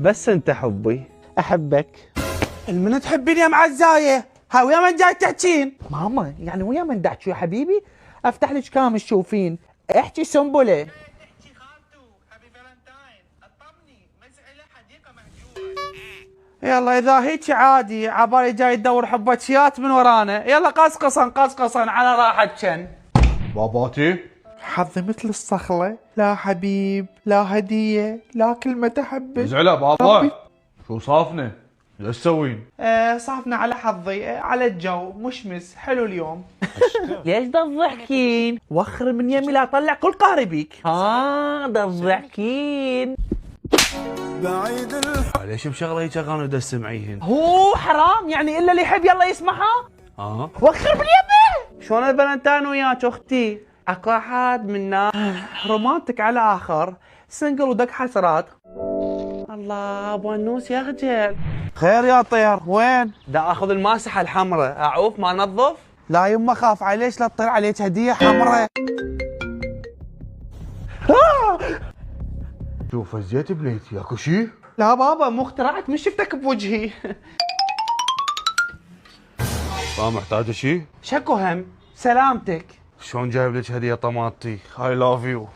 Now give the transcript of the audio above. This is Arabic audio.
بس انت حبي. احبك. المن تحبين يا معزايه؟ ها ويا من جاي تحجين؟ ماما يعني ويا من دحكي يا حبيبي؟ افتح لك كام تشوفين. احكي سنبله. يلا اذا هيك عادي، عبالي جاي تدور حبتشيات من ورانا. يلا قصقصا قصقصا على راحتكن. باباتي حظي مثل الصخلة، لا حبيب لا هدية لا كلمة أحبك. زعلة بابا. شو صافنة؟ ليش تسوين؟ صافنا على حظي، على الجو مشمس حلو اليوم. ليش تضحكين؟ وخر من يمي لا طلع كل قهري بيك. تضحكين. ليش بشغله هيك اغاني دا تسمعيهن؟ هو حرام يعني الا اللي يحب يلا يسمعها. وخر باليمه. شلون البلنتين وياك اختي؟ اكو احد منا رومانتك على اخر، سنجل ودق حسرات. الله ابو النوس يا خجل. خير يا طير وين؟ دا اخذ الماسحه الحمراء، اعوف ما انظف؟ لا يما خاف عليك لا تطير عليك هديه حمراء. شوف فزيت بليتي اكو شي؟ لا بابا مو اخترعت، من شفتك بوجهي. ما محتاجه شي؟ شكو هم سلامتك. شلون جايب لك هديه طماطي؟ I love you.